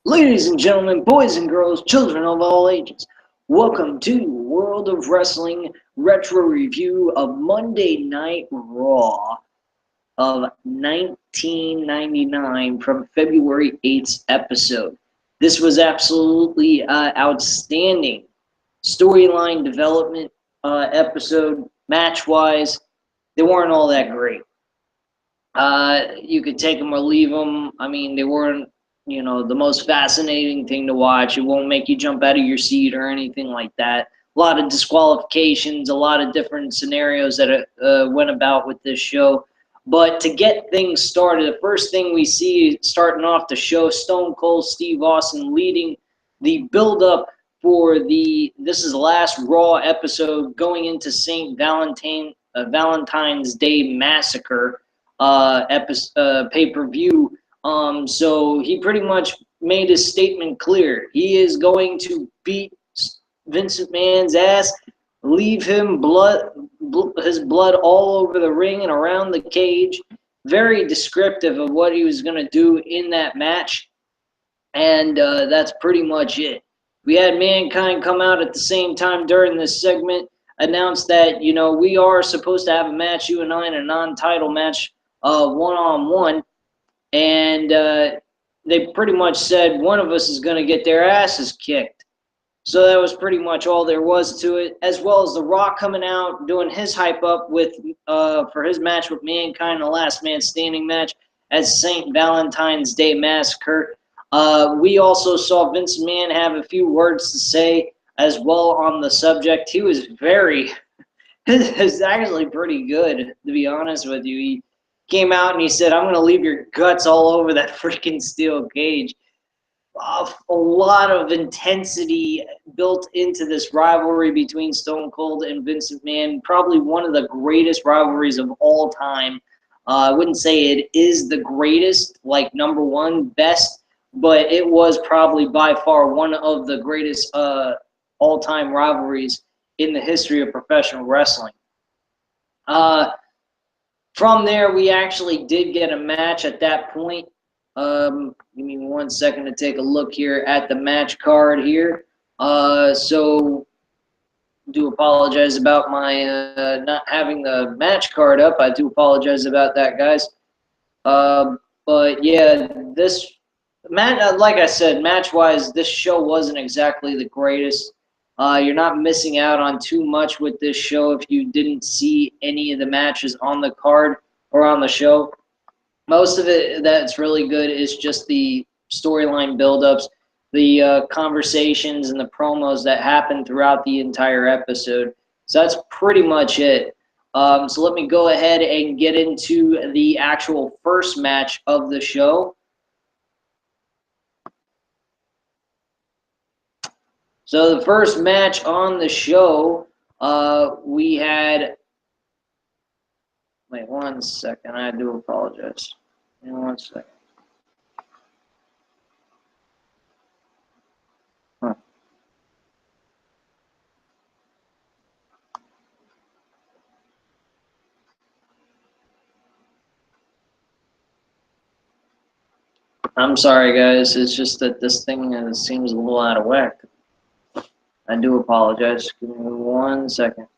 Ladies and gentlemen, boys and girls, children of all ages, welcome to World of Wrestling Retro Review of Monday Night Raw of 1999 from February 8th episode. This was absolutely outstanding storyline development episode. Match-wise, they weren't all that great. You could take them or leave them. I mean, they weren't, the most fascinating thing to watch. It won't make you jump out of your seat or anything like that. A lot of disqualifications, a lot of different scenarios that went about with this show. But to get things started, the first thing we see starting off the show, Stone Cold Steve Austin leading the build-up for this is the last Raw episode going into St. Valentine's Day Massacre pay-per-view. So he pretty much made his statement clear. He is going to beat Vince McMahon's ass, leave him his blood all over the ring and around the cage. Very descriptive of what he was going to do in that match. And that's pretty much it. We had Mankind come out at the same time during this segment, announce that, we are supposed to have a match, you and I, in a non-title match, one-on-one. And they pretty much said one of us is going to get their asses kicked. So that was pretty much all there was to it, as well as The Rock coming out, doing his hype up with for his match with Mankind, the last man standing match at St. Valentine's Day Massacre. We also saw Vince McMahon have a few words to say as well on the subject. He was it's actually pretty good, to be honest with you. He came out and he said, "I'm going to leave your guts all over that freaking steel cage." A lot of intensity built into this rivalry between Stone Cold and Vince McMahon. Probably one of the greatest rivalries of all time. I wouldn't say it is the greatest, like number one best, but it was probably by far one of the greatest all-time rivalries in the history of professional wrestling. From there, we actually did get a match at that point. Give me 1 second to take a look here at the match card here. So, do apologize about my not having the match card up. I do apologize about that, guys. But yeah, this match, like I said, match-wise, this show wasn't exactly the greatest. You're not missing out on too much with this show if you didn't see any of the matches on the card or on the show. Most of it that's really good is just the storyline buildups, the conversations and the promos that happen throughout the entire episode. So that's pretty much it. So let me go ahead and get into the actual first match of the show. So the first match on the show, we had. Wait 1 second. I do apologize. Give me 1 second. Huh. I'm sorry, guys. It's just that this thing seems a little out of whack. I do apologize. Give me 1 second.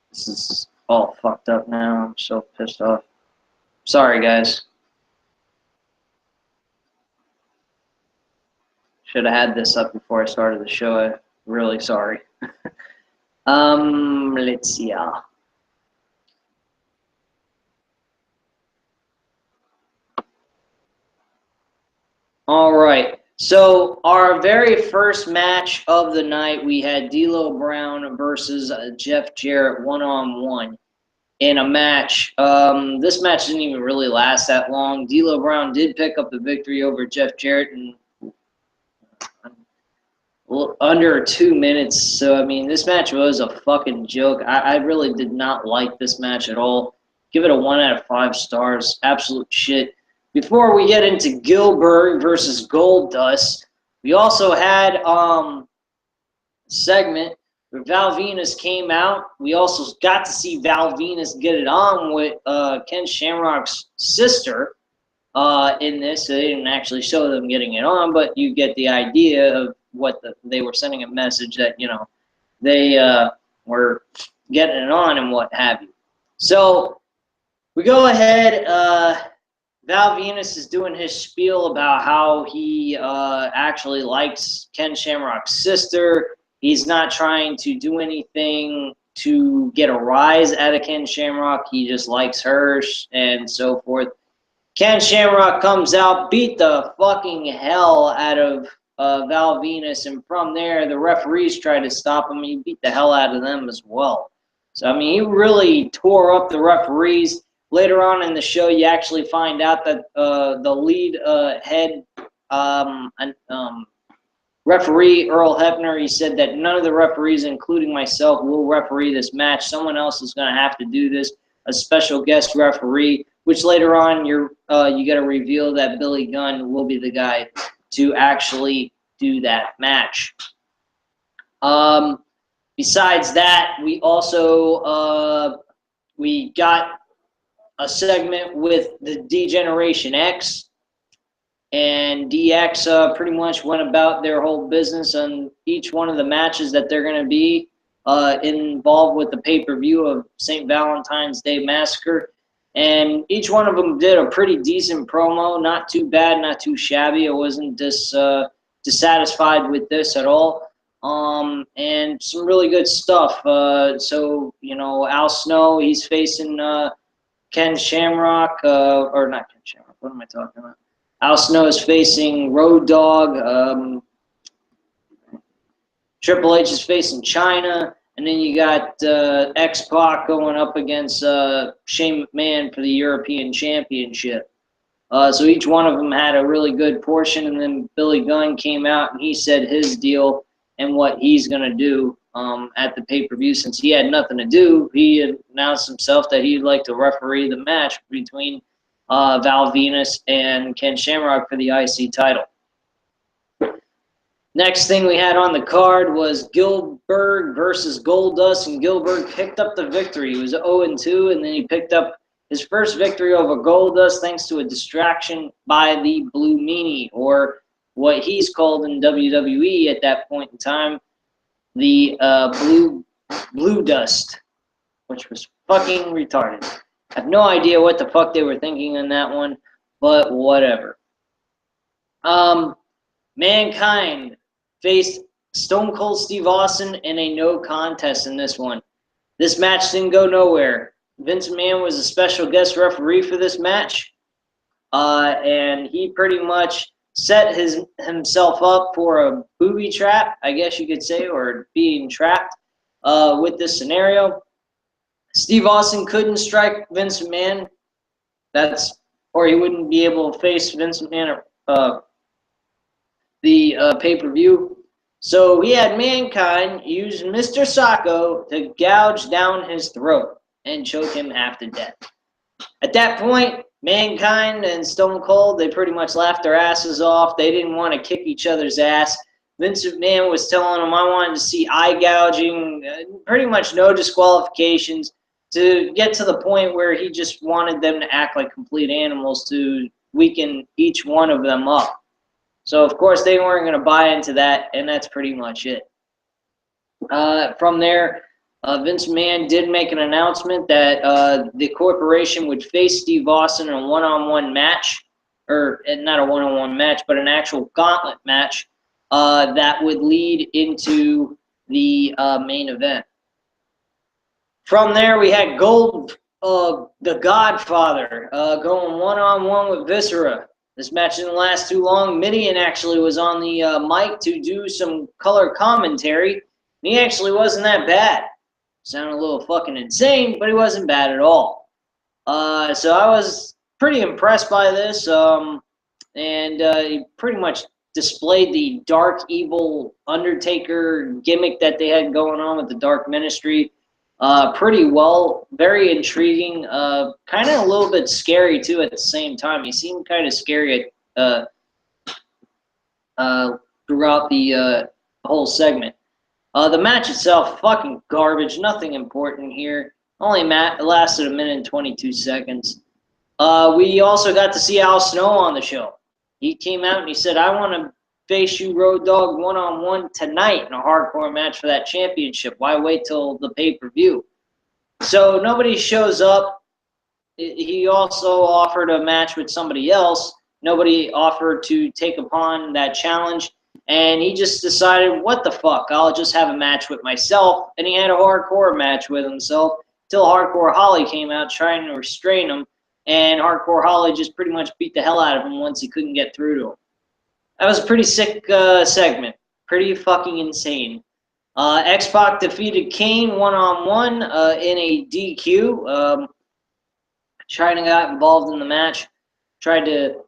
This is all fucked up now. I'm so pissed off. Sorry, guys. Should have had this up before I started the show. I'm really sorry. Let's see. All right. So our very first match of the night, we had D'Lo Brown versus Jeff Jarrett one-on-one in a match. This match didn't even really last that long. D'Lo Brown did pick up the victory over Jeff Jarrett in under 2 minutes. So, I mean, this match was a fucking joke. I really did not like this match at all. Give it a 1 out of 5 stars. Absolute shit. Before we get into Gilbert versus Goldust, we also had a segment where Val Venus came out. We also got to see Val Venus get it on with Ken Shamrock's sister. in this. So they didn't actually show them getting it on, but you get the idea of what they were sending a message that, you know, they were getting it on and what have you. So we go ahead. Val Venus is doing his spiel about how he actually likes Ken Shamrock's sister. He's not trying to do anything to get a rise out of Ken Shamrock. He just likes her and so forth. Ken Shamrock comes out, beat the fucking hell out of Val Venus, and from there, the referees tried to stop him. He beat the hell out of them as well. So, I mean, he really tore up the referees. Later on in the show, you actually find out that the lead head referee, Earl Hebner, he said that none of the referees, including myself, will referee this match. Someone else is going to have to do this, a special guest referee, which later on you got to reveal that Billy Gunn will be the guy to actually do that match. Besides that, we also we got a segment with the D-Generation X, and DX pretty much went about their whole business on each one of the matches that they're going to be involved with the pay-per-view of St. Valentine's Day Massacre. And each one of them did a pretty decent promo, not too bad, not too shabby. I wasn't dissatisfied with this at all. And some really good stuff. So, you know, Al Snow, he's facing Ken Shamrock, or not Ken Shamrock, what am I talking about? Al Snow is facing Road Dogg. Triple H is facing China. And then you got X-Pac going up against Shane McMahon for the European Championship. So each one of them had a really good portion. And then Billy Gunn came out and he said his deal and what he's going to do at the pay-per-view. Since he had nothing to do, he announced himself that he'd like to referee the match between Val Venus and Ken Shamrock for the IC title. Next thing we had on the card was Gillberg versus Goldust, and Gillberg picked up the victory. He was 0-2, and then he picked up his first victory over Goldust thanks to a distraction by the Blue Meanie, or what he's called in WWE at that point in time, the Blue Dust, which was fucking retarded. I have no idea what the fuck they were thinking in that one, but whatever. Mankind faced Stone Cold Steve Austin in a no contest in this one. This match didn't go nowhere. Vince McMahon was a special guest referee for this match, and he pretty much set himself up for a booby trap, I guess you could say, or being trapped with this scenario. Steve Austin couldn't strike Vince McMahon, or he wouldn't be able to face Vince McMahon the pay-per-view. So he had Mankind use Mr. Sacco to gouge down his throat and choke him half to death. At that point, Mankind and Stone Cold, they pretty much laughed their asses off. They didn't want to kick each other's ass. Vince McMahon was telling them, I wanted to see eye gouging, pretty much no disqualifications, to get to the point where he just wanted them to act like complete animals to weaken each one of them up. So, of course, they weren't going to buy into that, and that's pretty much it. From there, Vince McMahon did make an announcement that the corporation would face Steve Austin in a one-on-one match, or not a one-on-one match, but an actual gauntlet match that would lead into the main event. From there, we had the Godfather, going one-on-one with Viscera. This match didn't last too long. Midian actually was on the mic to do some color commentary. He actually wasn't that bad. Sounded a little fucking insane, but he wasn't bad at all. So I was pretty impressed by this. And he pretty much displayed the dark, evil Undertaker gimmick that they had going on with the Dark Ministry pretty well. Very intriguing. Kind of a little bit scary, too, at the same time. He seemed kind of scary throughout the whole segment. The match itself, fucking garbage. Nothing important here. Only lasted a minute and 22 seconds. We also got to see Al Snow on the show. He came out and he said, I want to face you, Road Dogg, one-on-one tonight in a hardcore match for that championship. Why wait till the pay-per-view? So nobody shows up. He also offered a match with somebody else. Nobody offered to take upon that challenge. And he just decided, what the fuck, I'll just have a match with myself. And he had a hardcore match with himself till Hardcore Holly came out trying to restrain him. And Hardcore Holly just pretty much beat the hell out of him once he couldn't get through to him. That was a pretty sick segment. Pretty fucking insane. X-Pac defeated Kane one-on-one in a DQ. China got involved in the match. Tried to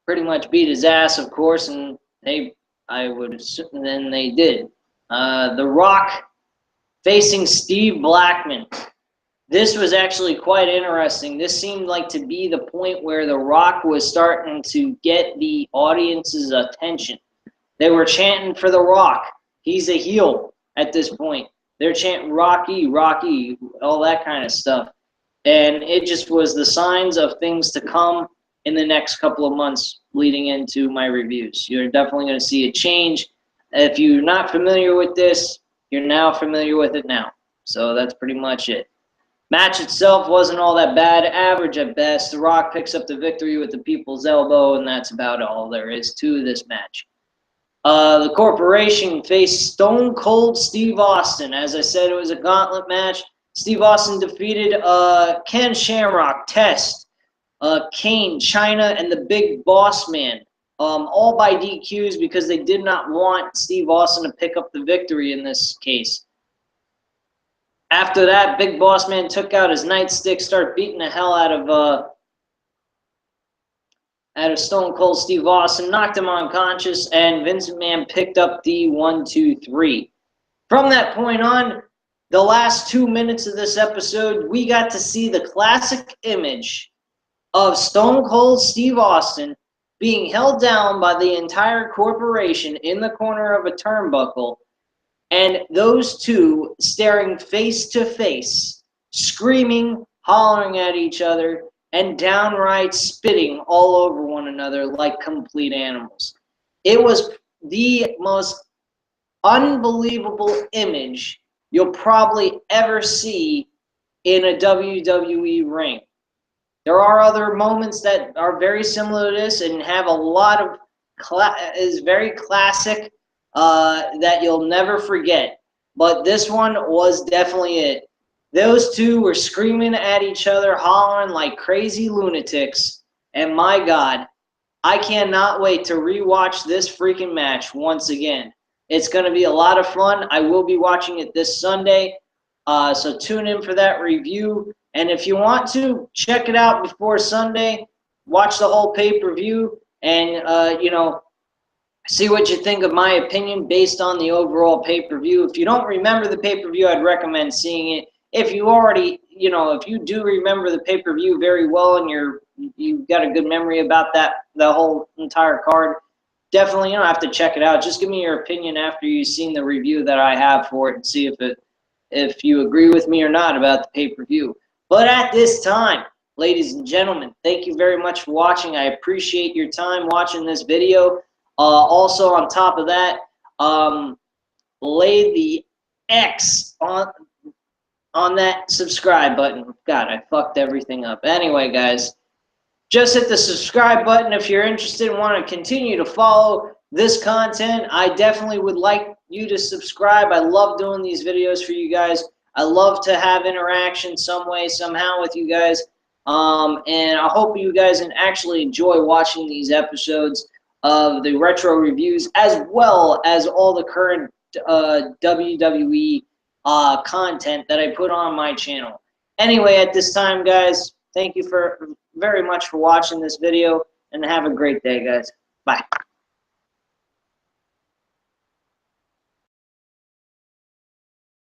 pretty much beat his ass, of course, and then they did. The Rock facing Steve Blackman. This was actually quite interesting. This seemed like to be the point where The Rock was starting to get the audience's attention. They were chanting for The Rock. He's a heel at this point. They're chanting Rocky, Rocky, all that kind of stuff. And it just was the signs of things to come in the next couple of months leading into my reviews. You're definitely going to see a change. If you're not familiar with this, you're now familiar with it now. So that's pretty much it. Match itself wasn't all that bad, average at best. The Rock picks up the victory with the people's elbow, and that's about all there is to this match. The Corporation faced Stone Cold Steve Austin. As I said, it was a gauntlet match. Steve Austin defeated Ken Shamrock, Test, Kane, China, and the Big Boss Man, all by DQs because they did not want Steve Austin to pick up the victory in this case. After that, Big Boss Man took out his nightstick, started beating the hell out of Stone Cold Steve Austin, knocked him unconscious, and Vince McMahon picked up the 1, 2, 3. From that point on, the last 2 minutes of this episode, we got to see the classic image of Stone Cold Steve Austin being held down by the entire corporation in the corner of a turnbuckle, and those two staring face to face, screaming, hollering at each other, and downright spitting all over one another like complete animals. It was the most unbelievable image you'll probably ever see in a WWE ring. There are other moments that are very similar to this and have a lot of is very classic that you'll never forget. But this one was definitely it. Those two were screaming at each other, hollering like crazy lunatics. And my God, I cannot wait to rewatch this freaking match once again. It's going to be a lot of fun. I will be watching it this Sunday. So tune in for that review. And if you want to, check it out before Sunday. Watch the whole pay-per-view and, see what you think of my opinion based on the overall pay-per-view. If you don't remember the pay-per-view, I'd recommend seeing it. If you already, if you do remember the pay-per-view very well and you've got a good memory about the whole entire card, definitely you don't have to check it out. Just give me your opinion after you've seen the review that I have for it and see if you agree with me or not about the pay-per-view. But at this time, ladies and gentlemen, thank you very much for watching. I appreciate your time watching this video. Also, on top of that, lay the X on that subscribe button. God, I fucked everything up. Anyway, guys, just hit the subscribe button if you're interested and want to continue to follow this content. I definitely would like you to subscribe. I love doing these videos for you guys. I love to have interaction some way, somehow with you guys. And I hope you guys actually enjoy watching these episodes of the retro reviews as well as all the current WWE content that I put on my channel. Anyway, at this time, guys, thank you very much for watching this video, and have a great day, guys. Bye.